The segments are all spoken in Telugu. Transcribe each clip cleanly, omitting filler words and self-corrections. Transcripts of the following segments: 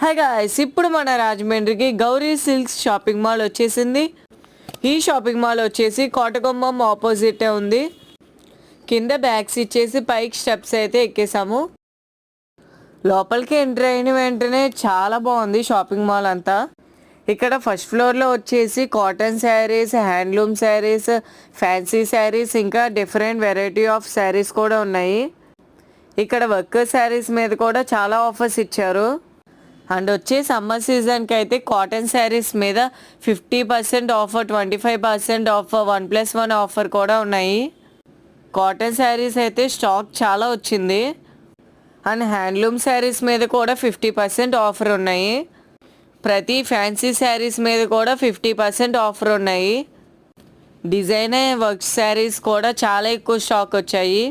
హాయ్ గాయ్స్, ఇప్పుడు మన రాజమండ్రికి గౌరీ సిల్క్స్ షాపింగ్ మాల్ వచ్చేసింది. ఈ షాపింగ్ మాల్ వచ్చేసి కోటగుమ్మం ఆపోజిటే ఉంది. కింద బ్యాగ్స్ ఇచ్చేసి పైకి స్టెప్స్ అయితే ఎక్కేసాము. లోపలికి ఎంటర్ అయిన వెంటనే చాలా బాగుంది షాపింగ్ మాల్ అంతా. ఇక్కడ ఫస్ట్ ఫ్లోర్లో వచ్చేసి cotton saris, handloom saris, fancy saris, ఇంకా డిఫరెంట్ వెరైటీ ఆఫ్ శారీస్ కూడా ఉన్నాయి. ఇక్కడ వర్క్ శారీస్ మీద కూడా చాలా ఆఫర్స్ ఇచ్చారు. అండ్ వచ్చే సమ్మర్ సీజన్కి అయితే కాటన్ శారీస్ మీద 50% ఆఫర్, 25% ఆఫర్, 1+1 ఆఫర్ కూడా ఉన్నాయి. కాటన్ శారీస్ అయితే స్టాక్ చాలా వచ్చింది. అండ్ హ్యాండ్లూమ్ శారీస్ మీద కూడా 50% ఆఫర్ ఉన్నాయి. ప్రతి ఫ్యాన్సీ శారీస్ మీద కూడా 50% ఆఫర్ ఉన్నాయి. డిజైనర్ వర్క్ శారీస్ కూడా చాలా ఎక్కువ స్టాక్ వచ్చాయి.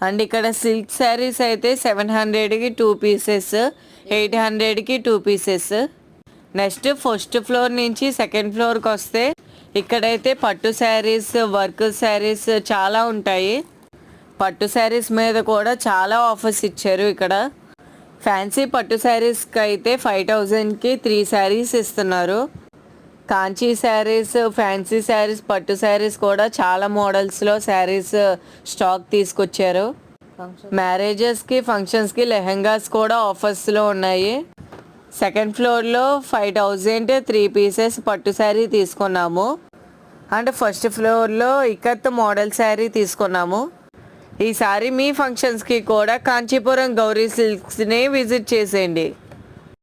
అండ్ ఇక్కడ సిల్క్ శారీస్ అయితే 700కి 2 పీసెస్, 800కి 2 పీసెస్. నెక్స్ట్ ఫస్ట్ ఫ్లోర్ నుంచి సెకండ్ ఫ్లోర్కి వస్తే ఇక్కడైతే పట్టు శారీస్, వర్క్ శారీస్ చాలా ఉంటాయి. పట్టు శారీస్ మీద కూడా చాలా ఆఫర్స్ ఇచ్చారు. ఇక్కడ ఫ్యాన్సీ పట్టు శారీస్కి అయితే 5000కి 3 శారీస్ ఇస్తున్నారు. కాంచీ శారీస్, ఫ్యాన్సీ శారీస్, పట్టు శారీస్ కూడా చాలా మోడల్స్లో శారీస్ స్టాక్ తీసుకొచ్చారు. మ్యారేజెస్కి, ఫంక్షన్స్కి లెహెంగాస్ కూడా ఆఫర్స్లో ఉన్నాయి. సెకండ్ ఫ్లోర్లో 5000 3 పీసెస్ పట్టు శారీ తీసుకున్నాము. అండ్ ఫస్ట్ ఫ్లోర్లో ఇకత్ మోడల్ శారీ తీసుకున్నాము. ఈసారి మీ ఫంక్షన్స్కి కూడా కాంచీపురం గౌరీ సిల్క్స్ని విజిట్ చేసేయండి.